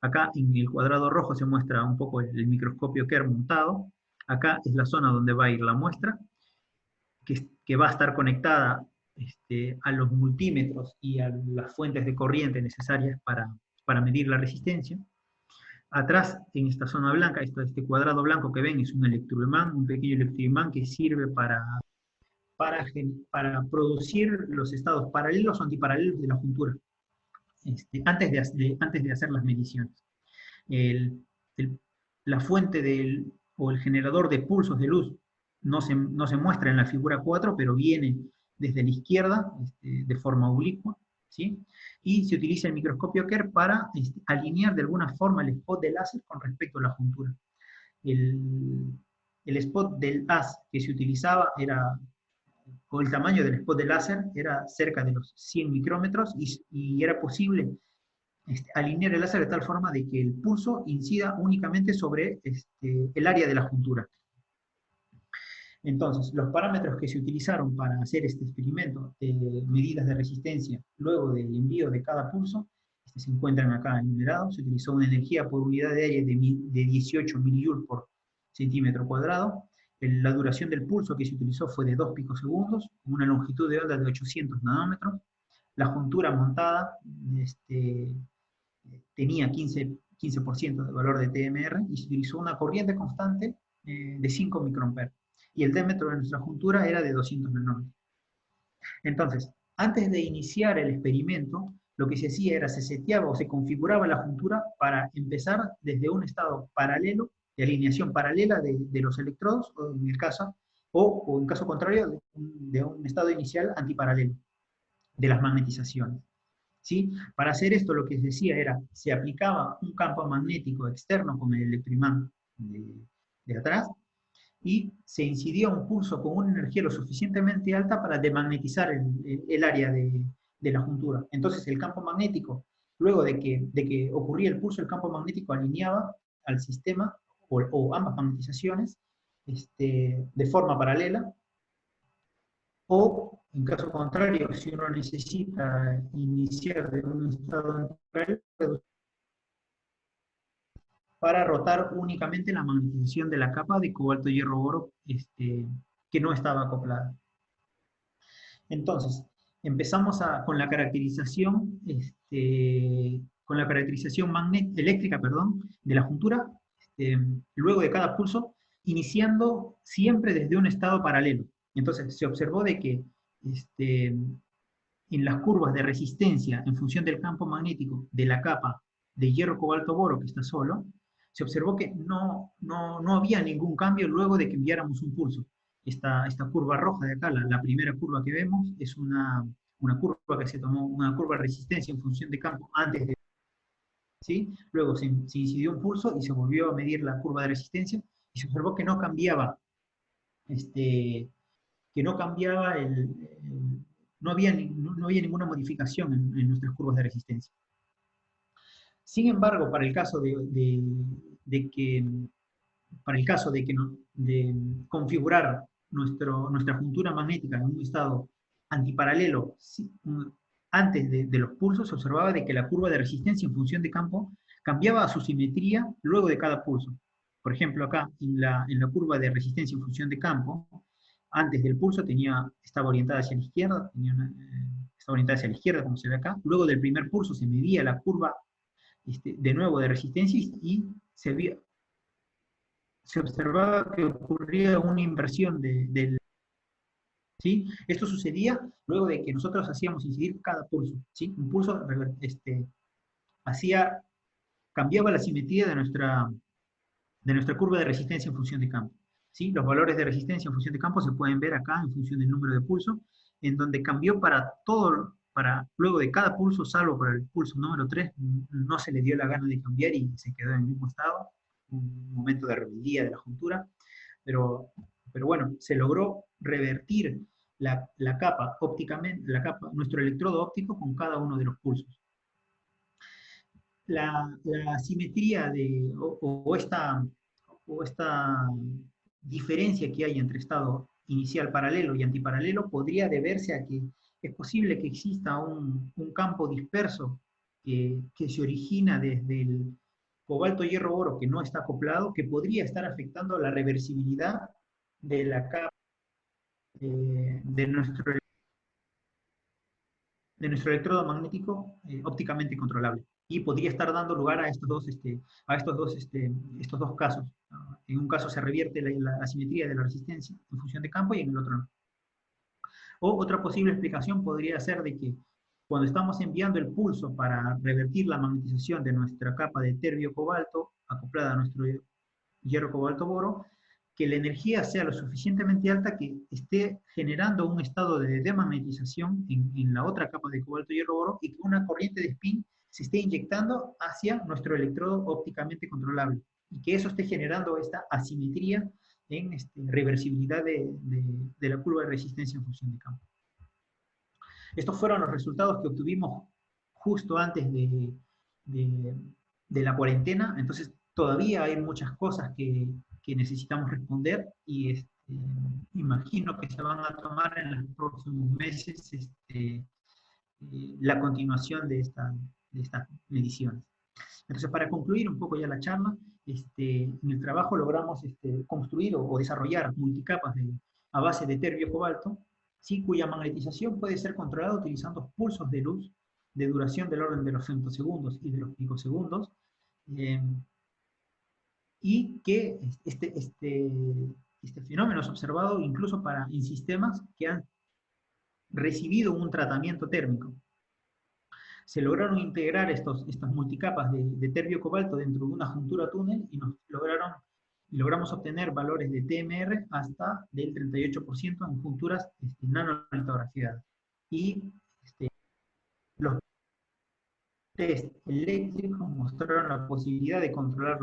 Speaker 1: Acá en el cuadrado rojo se muestra un poco el microscopio Kerr montado. Acá es la zona donde va a ir la muestra, que va a estar conectada a los multímetros y a las fuentes de corriente necesarias para medir la resistencia. Atrás, en esta zona blanca, este cuadrado blanco que ven es un electroimán, un pequeño electroimán que sirve para producir los estados paralelos o antiparalelos de la juntura, antes de hacer las mediciones. La fuente o el generador de pulsos de luz no se muestra en la figura 4, pero viene desde la izquierda, de forma oblicua, ¿sí? Y se utiliza el microscopio Kerr para alinear de alguna forma el spot del láser con respecto a la juntura. El spot del haz que se utilizaba o el tamaño del spot del láser era cerca de los 100 micrómetros y era posible alinear el láser de tal forma de que el pulso incida únicamente sobre el área de la juntura. Entonces, los parámetros que se utilizaron para hacer este experimento de medidas de resistencia luego del envío de cada pulso, se encuentran acá enumerados. Se utilizó una energía por unidad de área de 18 milijoule por centímetro cuadrado. La duración del pulso que se utilizó fue de 2 picosegundos, con una longitud de onda de 800 nanómetros. La juntura montada tenía 15% de valor de TMR y se utilizó una corriente constante de 5 microamperes. Y el diámetro de nuestra juntura era de 200 nanómetros. Entonces, antes de iniciar el experimento, lo que se hacía era se seteaba o se configuraba la juntura para empezar desde un estado paralelo, de alineación paralela de los electrodos, o en caso contrario, de un estado inicial antiparalelo de las magnetizaciones. ¿Sí? Para hacer esto lo que se decía era, se aplicaba un campo magnético externo con el electroimán de atrás, y se incidía un pulso con una energía lo suficientemente alta para demagnetizar el área de la juntura. Entonces el campo magnético, luego de que ocurría el pulso, el campo magnético alineaba al sistema, o ambas magnetizaciones, de forma paralela, o en caso contrario, si uno necesita iniciar de un estado paralelo, para rotar únicamente la magnetización de la capa de cobalto hierro boro que no estaba acoplada. Entonces, empezamos con la caracterización, eléctrica, de la juntura, luego de cada pulso, iniciando siempre desde un estado paralelo. Entonces, se observó de que en las curvas de resistencia en función del campo magnético de la capa de hierro cobalto boro que está solo, se observó que no había ningún cambio luego de que enviáramos un pulso. Esta curva roja de acá, la primera curva que vemos, es una curva que se tomó, una curva de resistencia en función de campo antes de... ¿Sí? Luego se incidió un pulso y se volvió a medir la curva de resistencia y se observó que no cambiaba, no había ninguna modificación en nuestras curvas de resistencia. Sin embargo, para el caso de que para el caso de configurar nuestra juntura magnética en un estado antiparalelo, antes de los pulsos, se observaba de que la curva de resistencia en función de campo cambiaba a su simetría luego de cada pulso. Por ejemplo, acá, en la curva de resistencia en función de campo, antes del pulso estaba orientada hacia la izquierda, estaba orientada hacia la izquierda, como se ve acá. Luego del primer pulso se medía la curva de nuevo de resistencia y se observaba que ocurría una inversión del... ¿Sí? Esto sucedía luego de que nosotros hacíamos incidir cada pulso. ¿Sí? Un pulso cambiaba la simetría de nuestra curva de resistencia en función de campo. ¿Sí? Los valores de resistencia en función de campo se pueden ver acá en función del número de pulso, en donde cambió luego de cada pulso, salvo para el pulso número 3, no se le dio la gana de cambiar y se quedó en el mismo estado, un momento de rebeldía de la juntura, pero bueno, se logró revertir la capa ópticamente, nuestro electrodo óptico con cada uno de los pulsos. La simetría o esta diferencia que hay entre estado inicial paralelo y antiparalelo podría deberse a que es posible que exista un campo disperso que se origina desde el cobalto hierro oro que no está acoplado, que podría estar afectando la reversibilidad de la capa de nuestro electrodo magnético ópticamente controlable. Y podría estar dando lugar a estos dos casos. En un caso se revierte la simetría de la resistencia en función de campo y en el otro no. O otra posible explicación podría ser de que cuando estamos enviando el pulso para revertir la magnetización de nuestra capa de terbio cobalto acoplada a nuestro hierro cobalto boro, que la energía sea lo suficientemente alta que esté generando un estado de demagnetización en la otra capa de cobalto hierro oro y que una corriente de spin se esté inyectando hacia nuestro electrodo ópticamente controlable y que eso esté generando esta asimetría en reversibilidad de la curva de resistencia en función de campo. Estos fueron los resultados que obtuvimos justo antes de la cuarentena, entonces todavía hay muchas cosas que necesitamos responder y imagino que se van a tomar en los próximos meses la continuación de estas mediciones. Entonces, para concluir un poco ya la charla, en el trabajo logramos construir o desarrollar multicapas a base de terbio cobalto, ¿sí? Cuya magnetización puede ser controlada utilizando pulsos de luz de duración del orden de los femtosegundos y de los picosegundos, y que este fenómeno es observado incluso en sistemas que han recibido un tratamiento térmico. Se lograron integrar estas multicapas de terbio cobalto dentro de una juntura túnel y logramos obtener valores de TMR hasta del 38% en junturas nanolitografiadas. Y los test eléctricos mostraron la posibilidad de controlar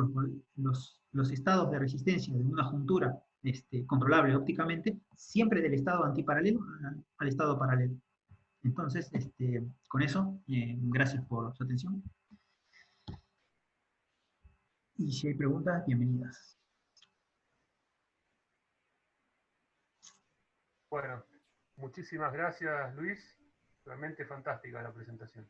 Speaker 1: los estados de resistencia de una juntura controlable ópticamente, siempre del estado antiparalelo al estado paralelo. Entonces, con eso, gracias por su atención. Y si hay preguntas, bienvenidas.
Speaker 2: Bueno, muchísimas gracias, Luis. Realmente fantástica la presentación.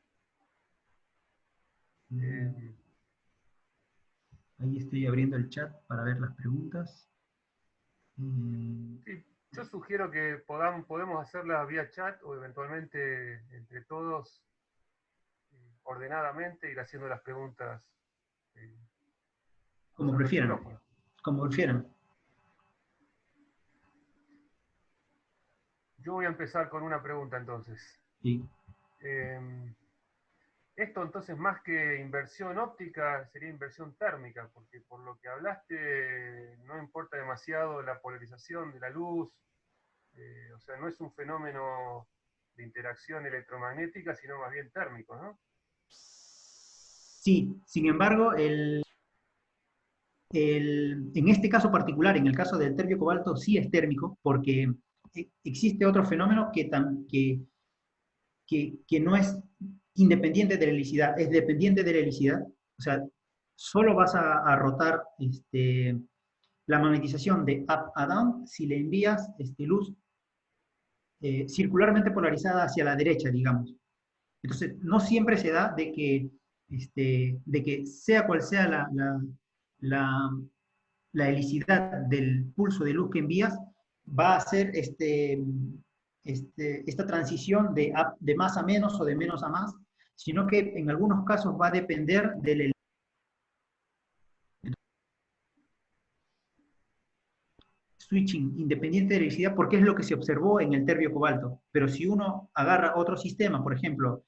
Speaker 1: Ahí estoy abriendo el chat para ver las preguntas.
Speaker 2: Sí, yo sugiero que podemos hacerlas vía chat o eventualmente entre todos ordenadamente ir haciendo las preguntas.
Speaker 1: Como prefieran. Como prefieran.
Speaker 2: Yo voy a empezar con una pregunta entonces.
Speaker 1: Sí.
Speaker 2: Esto entonces más que inversión óptica sería inversión térmica, porque por lo que hablaste no importa demasiado la polarización de la luz, o sea, no es un fenómeno de interacción electromagnética, sino más bien térmico, ¿no?
Speaker 1: Sí, sin embargo, en este caso particular, en el caso del terbio cobalto, sí es térmico, porque existe otro fenómeno que no es independiente de la helicidad, es dependiente de la helicidad. O sea, solo vas a rotar la magnetización de up a down si le envías luz circularmente polarizada hacia la derecha, digamos. Entonces, no siempre se da de que sea cual sea la, la helicidad del pulso de luz que envías, va a hacer esta transición de más a menos o de menos a más, sino que en algunos casos va a depender del switching independiente de la helicidad, porque es lo que se observó en el terbio cobalto. Pero si uno agarra otro sistema, por ejemplo,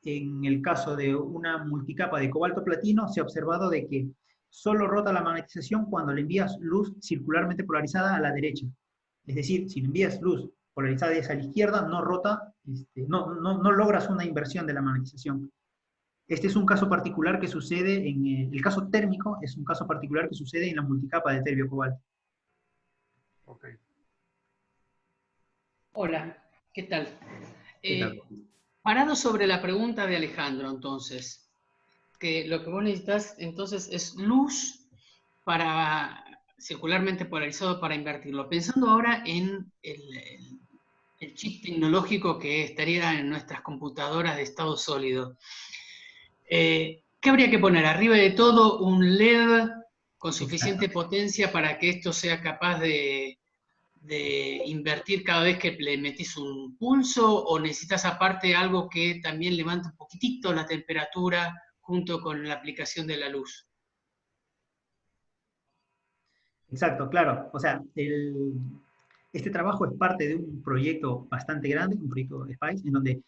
Speaker 1: en el caso de una multicapa de cobalto platino, se ha observado de que solo rota la magnetización cuando le envías luz circularmente polarizada a la derecha. Es decir, si le envías luz polarizada hacia la izquierda, no rota, no logras una inversión de la magnetización. Este es un caso particular que sucede en el caso térmico, es un caso particular que sucede en la multicapa de terbio cobalto.
Speaker 2: Okay.
Speaker 3: Hola, ¿qué tal?
Speaker 1: ¿Qué tal?
Speaker 3: Parado sobre la pregunta de Alejandro, entonces, que lo que vos necesitas entonces es luz para circularmente polarizado para invertirlo. Pensando ahora en el chip tecnológico que estaría en nuestras computadoras de estado sólido, ¿qué habría que poner? Arriba de todo un LED con suficiente potencia para que esto sea capaz de invertir cada vez que le metís un pulso, o necesitas aparte algo que también levante un poquitito la temperatura junto con la aplicación de la luz?
Speaker 1: Exacto, claro. O sea, este trabajo es parte de un proyecto bastante grande, un proyecto de SPICE, en donde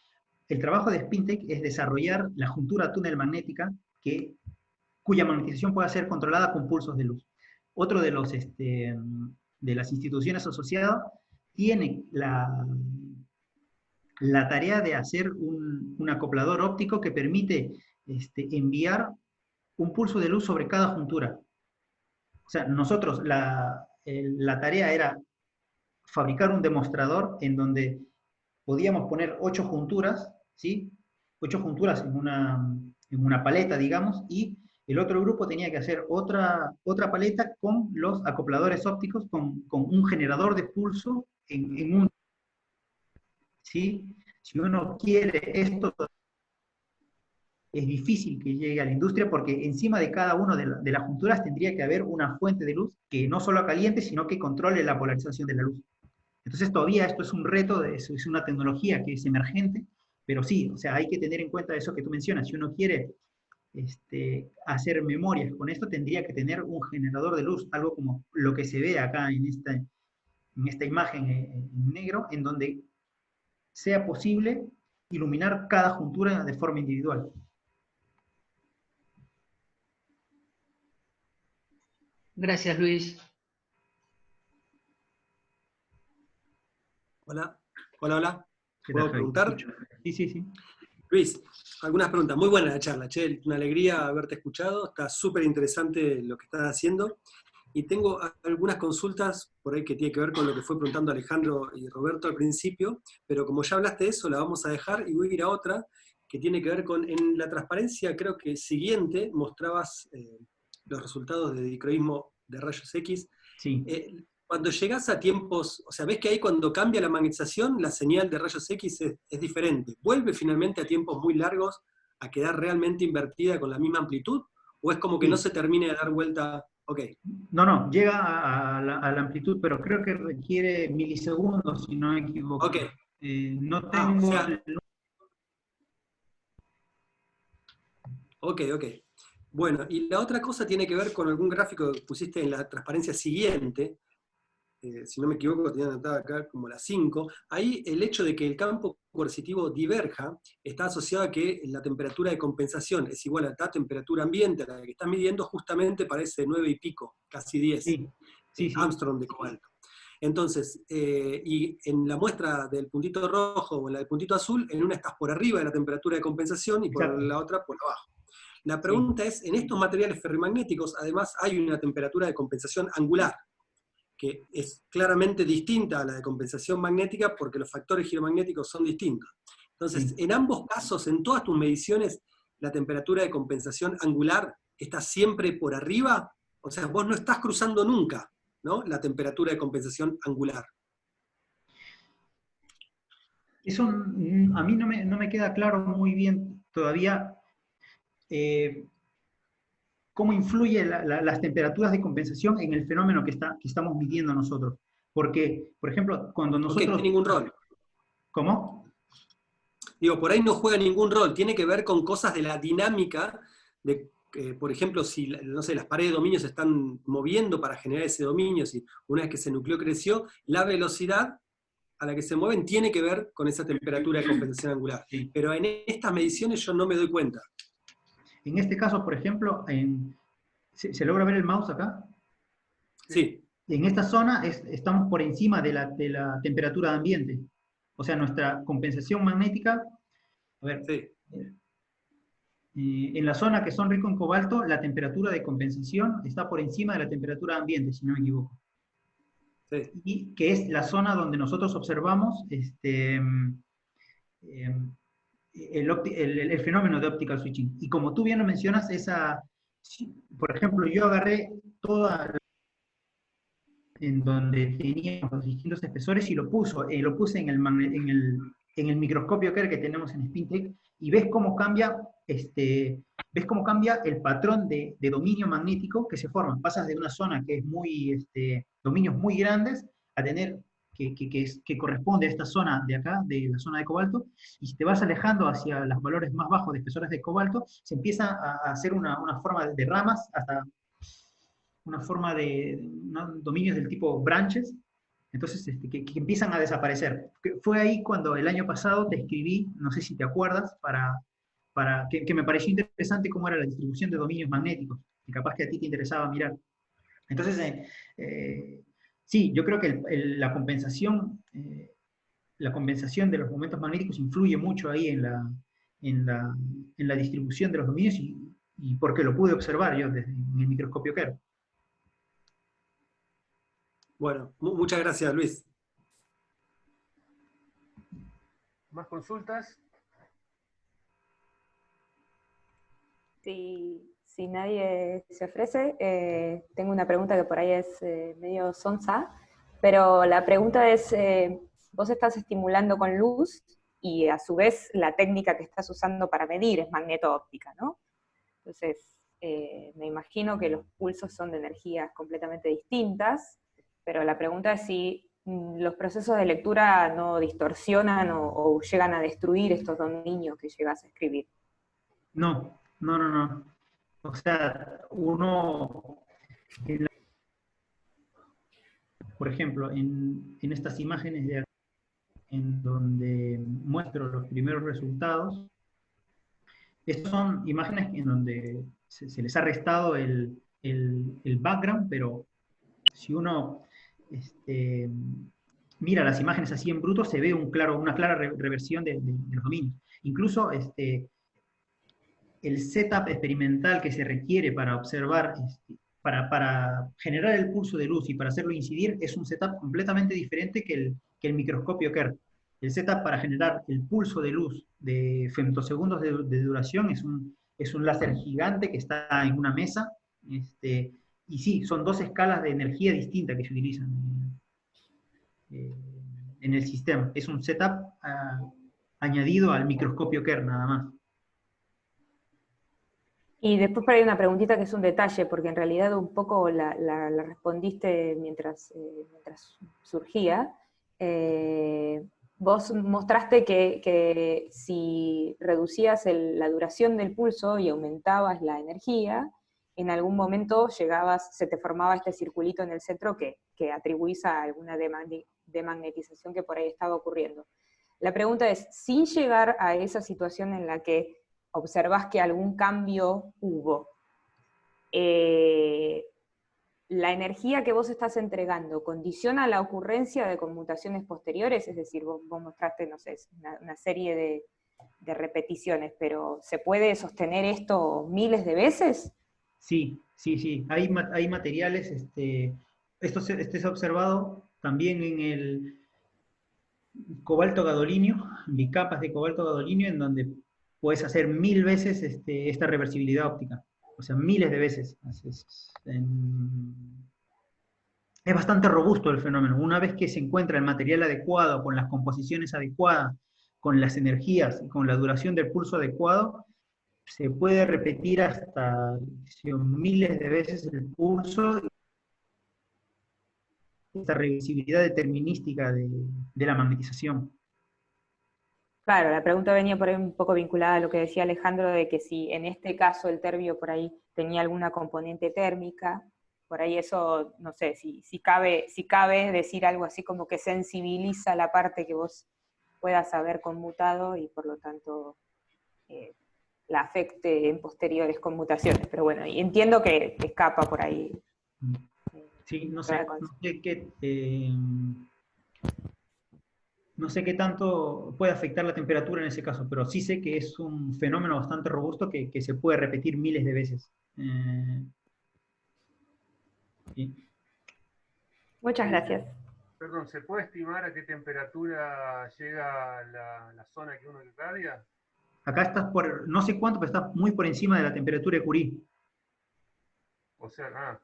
Speaker 1: el trabajo de Spintech es desarrollar la juntura túnel magnética cuya magnetización pueda ser controlada con pulsos de luz. Otro de las instituciones asociadas tiene la tarea de hacer un acoplador óptico que permite enviar un pulso de luz sobre cada juntura. O sea, nosotros la tarea era fabricar un demostrador en donde podíamos poner 8 junturas, ¿sí? 8 junturas en una paleta, digamos, y el otro grupo tenía que hacer otra paleta con los acopladores ópticos, con un generador de pulso en un... ¿sí? Si uno quiere esto, es difícil que llegue a la industria porque encima de cada una de las junturas tendría que haber una fuente de luz que no solo caliente, sino que controle la polarización de la luz. Entonces todavía esto es un reto, es una tecnología que es emergente, pero sí, o sea, hay que tener en cuenta eso que tú mencionas. Si uno quiere hacer memorias con esto, tendría que tener un generador de luz, algo como lo que se ve acá en esta imagen en negro, en donde sea posible iluminar cada juntura de forma individual.
Speaker 3: Gracias, Luis.
Speaker 4: Hola, hola, hola. ¿Puedo preguntar?
Speaker 1: Sí, sí, sí.
Speaker 4: Luis, algunas preguntas. Muy buena la charla, che. Una alegría haberte escuchado. Está súper interesante lo que estás haciendo. Y tengo algunas consultas por ahí que tiene que ver con lo que fue preguntando Alejandro y Roberto al principio, pero como ya hablaste de eso, la vamos a dejar y voy a ir a otra que tiene que ver con, en la transparencia, creo que siguiente, mostrabas los resultados de dicroísmo de rayos X.
Speaker 1: Sí.
Speaker 4: Cuando llegas a tiempos, o sea, ves que ahí cuando cambia la magnetización, la señal de rayos X es diferente. ¿Vuelve finalmente a tiempos muy largos a quedar realmente invertida con la misma amplitud? ¿O es como que no se termine de dar vuelta? Ok.
Speaker 1: No, llega a la amplitud, pero creo que requiere milisegundos, si no me equivoco.
Speaker 4: Ok.
Speaker 1: No tengo...
Speaker 4: Ok. Bueno, y la otra cosa tiene que ver con algún gráfico que pusiste en la transparencia siguiente, si no me equivoco, tenía anotada acá como la 5, ahí el hecho de que el campo coercitivo diverja está asociado a que la temperatura de compensación es igual a la temperatura ambiente, a la que estás midiendo, justamente para ese 9 y pico, casi 10,
Speaker 1: sí.
Speaker 4: Armstrong de cobalto. Entonces, y en la muestra del puntito rojo o en la del puntito azul, en una estás por arriba de la temperatura de compensación y por la otra por abajo. La pregunta es, en estos materiales ferrimagnéticos, además hay una temperatura de compensación angular, que es claramente distinta a la de compensación magnética porque los factores giromagnéticos son distintos. Entonces, en ambos casos, en todas tus mediciones, la temperatura de compensación angular está siempre por arriba, o sea, vos no estás cruzando nunca ¿no? La temperatura de compensación angular.
Speaker 1: Eso a mí no me queda claro muy bien todavía cómo influye las temperaturas de compensación en el fenómeno que estamos midiendo nosotros. Porque, por ejemplo, cuando nosotros...
Speaker 4: Porque no tiene ningún rol.
Speaker 1: ¿Cómo?
Speaker 4: Digo, por ahí no juega ningún rol, tiene que ver con cosas de la dinámica, de, por ejemplo, si, no sé, las paredes de dominio se están moviendo para generar ese dominio, si una vez que ese núcleo creció, la velocidad a la que se mueven tiene que ver con esa temperatura de compensación angular.
Speaker 1: Sí.
Speaker 4: Pero en estas mediciones yo no me doy cuenta.
Speaker 1: En este caso, por ejemplo, ¿se logra ver el mouse acá?
Speaker 4: Sí.
Speaker 1: En esta zona estamos por encima de la temperatura de ambiente. O sea, nuestra compensación magnética, a ver,
Speaker 4: Sí.
Speaker 1: En la zona que son rico en cobalto, la temperatura de compensación está por encima de la temperatura de ambiente, si no me equivoco.
Speaker 4: Sí.
Speaker 1: Y que es la zona donde nosotros observamos el fenómeno de optical switching. Y como tú bien lo mencionas, por ejemplo, yo agarré toda en donde teníamos los distintos espesores y lo puse en el microscopio que tenemos en SpinTech, y ves cómo cambia el patrón de dominio magnético que se forma. Pasas de una zona que es dominios muy grandes a tener que corresponde a esta zona de acá, de la zona de cobalto, y si te vas alejando hacia los valores más bajos de espesores de cobalto, se empieza a hacer una forma de ramas, hasta una forma de dominios del tipo branches, entonces que empiezan a desaparecer. Fue ahí cuando el año pasado te escribí, no sé si te acuerdas, que me pareció interesante cómo era la distribución de dominios magnéticos, y capaz que a ti te interesaba mirar. Entonces, sí, yo creo que la compensación de los momentos magnéticos influye mucho ahí en la distribución de los dominios, y porque lo pude observar yo en el microscopio Kerr.
Speaker 4: Bueno, muchas gracias, Luis.
Speaker 2: ¿Más consultas?
Speaker 5: Si nadie se ofrece, tengo una pregunta que por ahí es medio sonsa, pero la pregunta es, vos estás estimulando con luz y a su vez la técnica que estás usando para medir es magneto-óptica, ¿no? Entonces, me imagino que los pulsos son de energías completamente distintas, pero la pregunta es si los procesos de lectura no distorsionan o llegan a destruir estos dominios que llegas a escribir.
Speaker 1: No. O sea, por ejemplo, en estas imágenes de acá, en donde muestro los primeros resultados, estas son imágenes en donde se les ha restado el background, pero si uno mira las imágenes así en bruto, se ve una clara reversión de los dominios. Incluso el setup experimental que se requiere para observar, para generar el pulso de luz y para hacerlo incidir, es un setup completamente diferente que el microscopio Kerr. El setup para generar el pulso de luz de femtosegundos de duración es un láser gigante que está en una mesa, y sí, son dos escalas de energía distintas que se utilizan en el sistema. Es un setup añadido al microscopio Kerr, nada más.
Speaker 5: Y después por ahí una preguntita que es un detalle, porque en realidad un poco la respondiste mientras surgía. Vos mostraste que si reducías la duración del pulso y aumentabas la energía, en algún momento se te formaba este circulito en el centro que atribuís a alguna demagnetización que por ahí estaba ocurriendo. La pregunta es, sin llegar a esa situación en la que observás que algún cambio hubo, ¿la energía que vos estás entregando condiciona la ocurrencia de conmutaciones posteriores? Es decir, vos mostraste, no sé, una serie de repeticiones, pero ¿se puede sostener esto miles de veces?
Speaker 1: Sí. Hay materiales, esto se ha observado también en el cobalto gadolinio, bicapas de cobalto gadolinio, en donde puedes hacer 1000 veces esta reversibilidad óptica. O sea, miles de veces. es bastante robusto el fenómeno. Una vez que se encuentra el material adecuado, con las composiciones adecuadas, con las energías, con la duración del pulso adecuado, se puede repetir hasta miles de veces el pulso. Esta reversibilidad determinística de la magnetización.
Speaker 5: Claro, la pregunta venía por ahí un poco vinculada a lo que decía Alejandro, de que si en este caso el terbio por ahí tenía alguna componente térmica, por ahí eso, no sé, si cabe decir algo así como que sensibiliza la parte que vos puedas haber conmutado y por lo tanto la afecte en posteriores conmutaciones. Pero bueno, y entiendo que escapa por ahí.
Speaker 1: Sí, no sé qué tanto puede afectar la temperatura en ese caso, pero sí sé que es un fenómeno bastante robusto que se puede repetir miles de veces. Sí.
Speaker 5: Muchas gracias.
Speaker 2: Perdón, ¿se puede estimar a qué temperatura llega la zona que uno irradia?
Speaker 1: Acá estás por, no sé cuánto, pero estás muy por encima de la temperatura de Curie.
Speaker 2: O sea,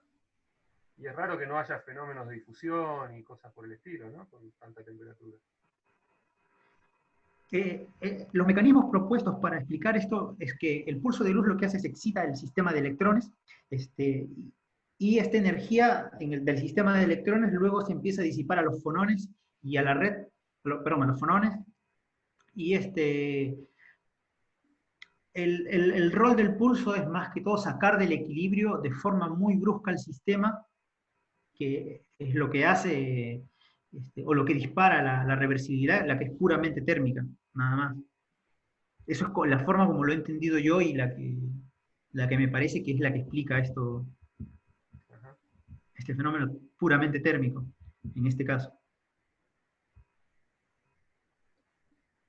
Speaker 2: y es raro que no haya fenómenos de difusión y cosas por el estilo, ¿no? Con tanta temperatura.
Speaker 1: Los mecanismos propuestos para explicar esto es que el pulso de luz lo que hace es excita el sistema de electrones, y esta energía del sistema de electrones luego se empieza a disipar a los fonones y a la red, perdón, a los fonones, y el rol del pulso es más que todo sacar del equilibrio de forma muy brusca el sistema, que es lo que hace, o lo que dispara la reversibilidad, la que es puramente térmica, nada más. Eso es la forma como lo he entendido yo y la que me parece que es la que explica esto, este fenómeno puramente térmico, en este caso.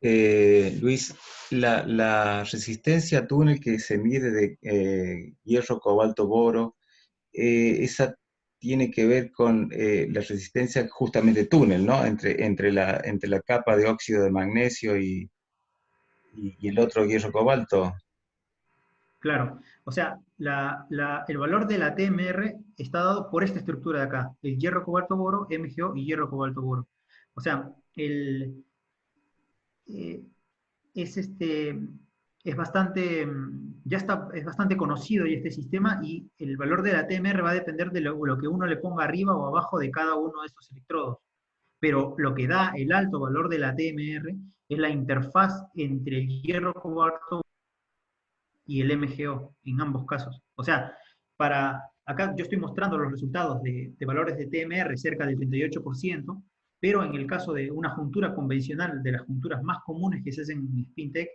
Speaker 6: Luis, la resistencia a túnel que se mide de hierro, cobalto, boro, esa tiene que ver con la resistencia justamente túnel, ¿no? Entre la capa de óxido de magnesio y el otro hierro, cobalto.
Speaker 1: Claro, o sea, el valor de la TMR está dado por esta estructura de acá, el hierro, cobalto, boro, MgO y hierro, cobalto, boro. O sea, es bastante, es bastante conocido y este sistema, y el valor de la TMR va a depender de lo que uno le ponga arriba o abajo de cada uno de estos electrodos. Pero lo que da el alto valor de la TMR es la interfaz entre el hierro, cobalto y el MgO, en ambos casos. O sea, acá yo estoy mostrando los resultados de valores de TMR cerca del 38%, pero en el caso de una juntura convencional, de las junturas más comunes que se hacen en SpinTech,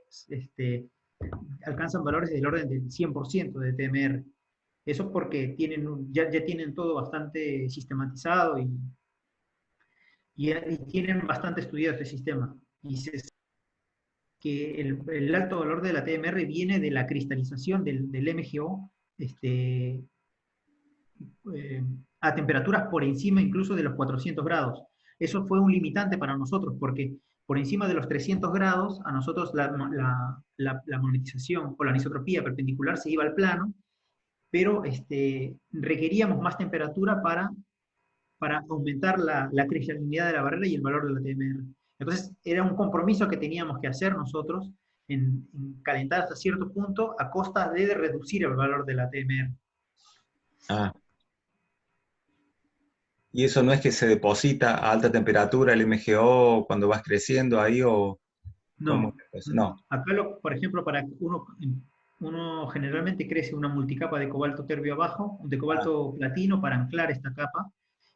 Speaker 1: alcanzan valores del orden del 100% de TMR. Eso porque ya tienen todo bastante sistematizado y tienen bastante estudiado este sistema. Y que el alto valor de la TMR viene de la cristalización del MgO a temperaturas por encima incluso de los 400 grados. Eso fue un limitante para nosotros, porque por encima de los 300 grados, a nosotros la magnetización o la anisotropía perpendicular se iba al plano, pero requeríamos más temperatura para aumentar la cristalinidad de la barrera y el valor de la TMR. Entonces, era un compromiso que teníamos que hacer nosotros en calentar hasta cierto punto a costa de reducir el valor de la TMR.
Speaker 6: Ah. ¿Y eso no es que se deposita a alta temperatura el MgO cuando vas creciendo ahí o...?
Speaker 1: No.
Speaker 6: No.
Speaker 1: Acá, por ejemplo, para uno generalmente crece una multicapa de cobalto terbio abajo, de cobalto platino para anclar esta capa,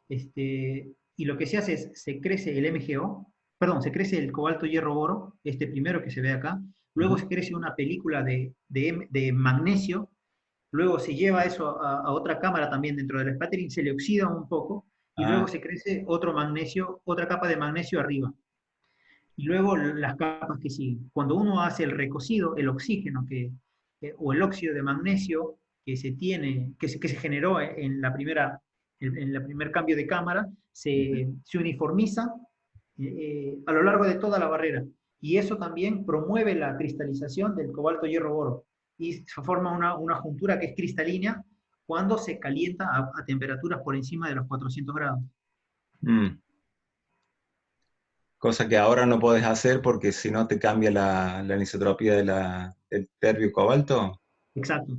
Speaker 1: y lo que se hace es, se crece el MgO, perdón, se crece el cobalto hierro boro, este primero que se ve acá, luego se crece una película de magnesio, luego se lleva eso a otra cámara también dentro del sputtering, se le oxida un poco, y luego se crece otro magnesio, otra capa de magnesio arriba. Y luego las capas que siguen. Cuando uno hace el recocido, el oxígeno o el óxido de magnesio que se generó en el primer cambio de cámara, se uniformiza a lo largo de toda la barrera. Y eso también promueve la cristalización del cobalto hierro boro. Y se forma una juntura que es cristalina, cuando se calienta a temperaturas por encima de los 400 grados.
Speaker 6: Cosa que ahora no podés hacer porque si no te cambia la anisotropía del terbio cobalto.
Speaker 1: Exacto.